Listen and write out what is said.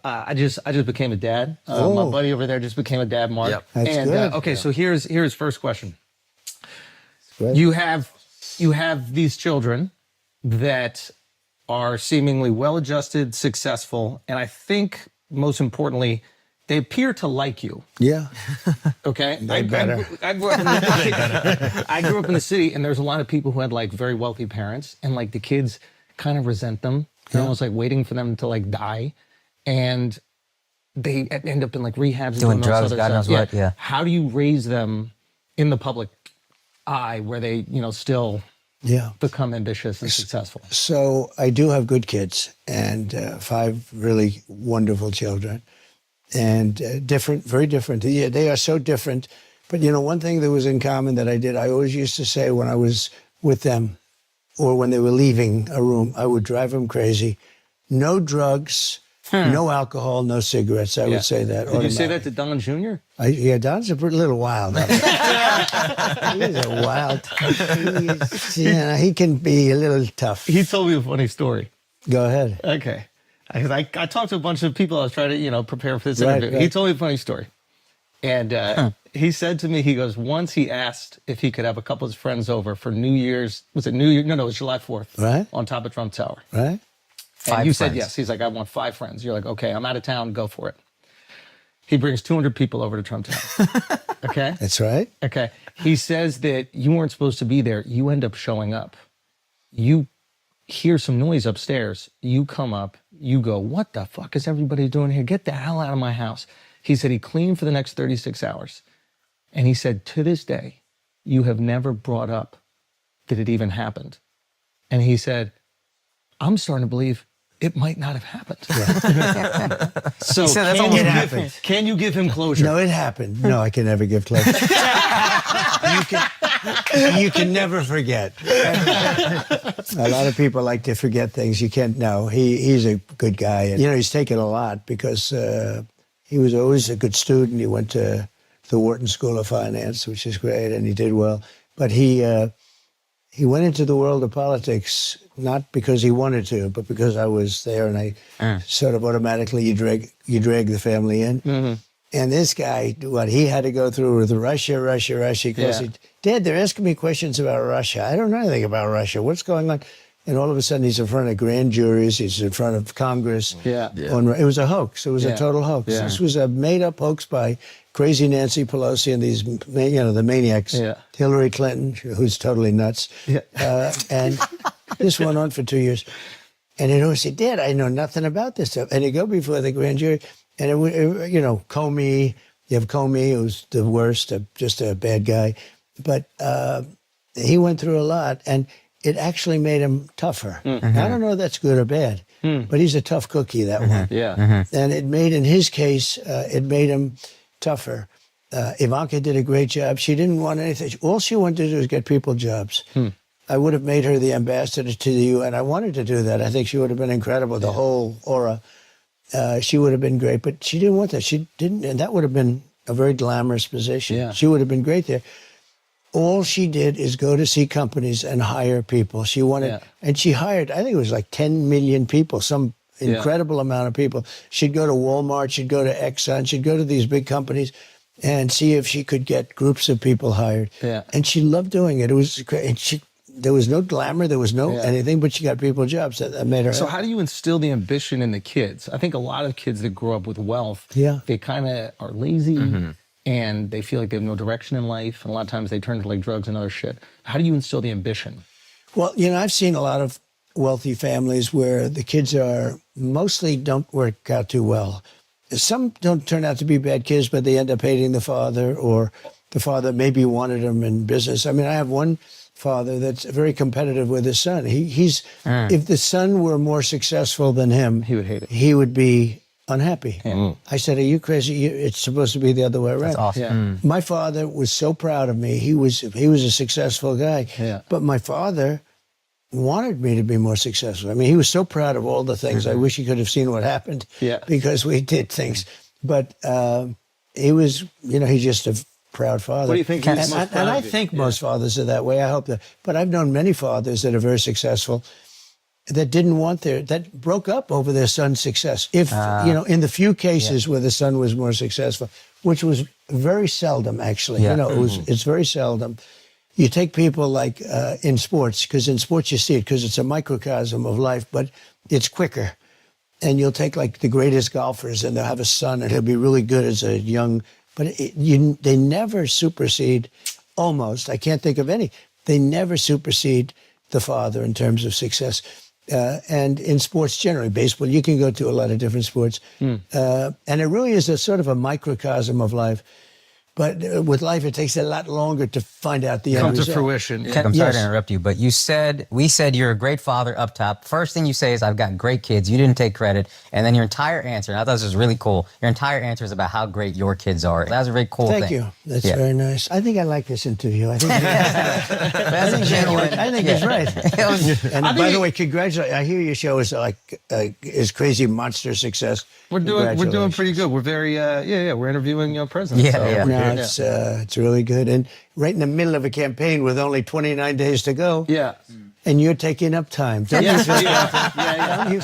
I just became a dad. My buddy over there just became a dad, Mark. Yep. That's good. Okay, so here's first question. Great. You have these children that are seemingly well-adjusted, successful, and I think most importantly, they appear to like you. Yeah. Okay, They better. I grew up in the city, and there's a lot of people who had like very wealthy parents, and like the kids kind of resent them. They're almost like waiting for them to like die, and they end up in like rehabs, Doing and all drugs, this God other knows stuff. what, yeah. How do you raise them in the public eye where they, still Yeah. become ambitious and successful? So I do have good kids and 5 really wonderful children, and different, very different. Yeah, they are so different. But one thing that was in common that I always used to say when I was with them or when they were leaving a room, I would drive them crazy. No drugs, no alcohol, no cigarettes. I would say that. Did you say that to Don Jr.? Yeah, Don's a little wild. He's a wild. He can be a little tough. He told me a funny story. Go ahead. Okay. I talked to a bunch of people. I was trying to, prepare for this Right, interview. right. He told me a funny story. And he said to me, he goes, once he asked if he could have a couple of his friends over for New Year's. Was it New Year? No, it was July 4th. Right. On top of Trump Tower. Right? And you said friends. yes. He's like, I want 5 friends. You're like, okay, I'm out of town. Go for it. He brings 200 people over to Trump Tower. Okay? That's right. Okay. He says that you weren't supposed to be there. You end up showing up. You hear some noise upstairs. You come up. You go, what the fuck is everybody doing here? Get the hell out of my house. He said he cleaned for the next 36 hours. And he said, to this day, you have never brought up that it even happened. And he said, I'm starting to believe it might not have happened. So said that's can, almost you happened. can you give him closure? No, it happened. No, I can never give closure. You can never forget. A lot of people like to forget things. You can't. No, he's a good guy. And, he's taken a lot because he was always a good student. He went to the Wharton School of Finance, which is great, and he did well. But he went into the world of politics not because he wanted to, but because I was there, and I sort of automatically you drag the family in. Mm-hmm. And this guy, what he had to go through with Russia. Because Dad, they're asking me questions about Russia. I don't know anything about Russia. What's going on? And all of a sudden, he's in front of grand juries. He's in front of Congress. Yeah. It was a hoax. It was a total hoax. Yeah. This was a made-up hoax by crazy Nancy Pelosi and these, the maniacs. Yeah. Hillary Clinton, who's totally nuts. Yeah. And this went on for 2 years. And he'd always say, Dad, I know nothing about this stuff. And he'd go before the grand jury. And, Comey, you have Comey, who's the worst, just a bad guy. But he went through a lot. And it actually made him tougher. Mm-hmm. I don't know if that's good or bad, but he's a tough cookie, that one. Yeah. Mm-hmm. And it made, in his case, it made him tougher. Ivanka did a great job. She didn't want anything. All she wanted to do was get people jobs. I would have made her the ambassador to the UN. I wanted to do that. I think she would have been incredible, the whole aura. She would have been great, but she didn't want that. She didn't, and that would have been a very glamorous position. Yeah. She would have been great there. All she did is go to see companies and hire people. She wanted, and she hired, I think it was like 10 million people, some incredible amount of people. She'd go to Walmart, she'd go to Exxon, she'd go to these big companies and see if she could get groups of people hired. Yeah. And she loved doing it. It was great. And there was no glamour, there was no anything, but she got people jobs. That made her. So how do you instill the ambition in the kids? I think a lot of kids that grow up with wealth, they kind of are lazy and they feel like they have no direction in life. And a lot of times they turn to like drugs and other shit. How do you instill the ambition? Well, I've seen a lot of wealthy families where the kids are mostly don't work out too well. Some don't turn out to be bad kids, but they end up hating the father, or the father maybe wanted them in business. I mean, I have one father that's very competitive with his son. If the son were more successful than him, He would hate it. He would be unhappy. Yeah. I said, are you crazy? It's supposed to be the other way around. That's awesome. Yeah. My father was so proud of me. He was a successful guy. Yeah. But my father wanted me to be more successful. I mean, he was so proud of all the things. I wish he could have seen what happened. Yeah. Because we did things. But he was, he's just a proud father. What do you think he's most And proud I of you? think most fathers are that way. I hope that. But I've known many fathers that are very successful. that didn't want that broke up over their son's success. If, in the few cases where the son was more successful, which was very seldom, actually, it's very seldom. You take people like in sports, because in sports you see it, because it's a microcosm of life, but it's quicker. And you'll take like the greatest golfers, and they'll have a son, and he'll be really good as a young, but they never supersede, almost, I can't think of any, they never supersede the father in terms of success. And in sports generally, baseball, you can go to a lot of different sports. And it really is a sort of a microcosm of life. But with life, it takes a lot longer to find out the end Come to result. fruition. I'm sorry to interrupt you, but we said you're a great father up top. First thing you say is, I've got great kids. You didn't take credit. And then your entire answer, and I thought this was really cool, your entire answer is about how great your kids are. That was a very cool thing. Thank you. That's very nice. I think I like this interview. I think it's right. And by the way, congratulations. I hear your show is crazy monster success. We're doing pretty good. We're very we're interviewing presidents. It's really good. And right in the middle of a campaign with only 29 days to go. Yeah. And you're taking up time. Don't you feel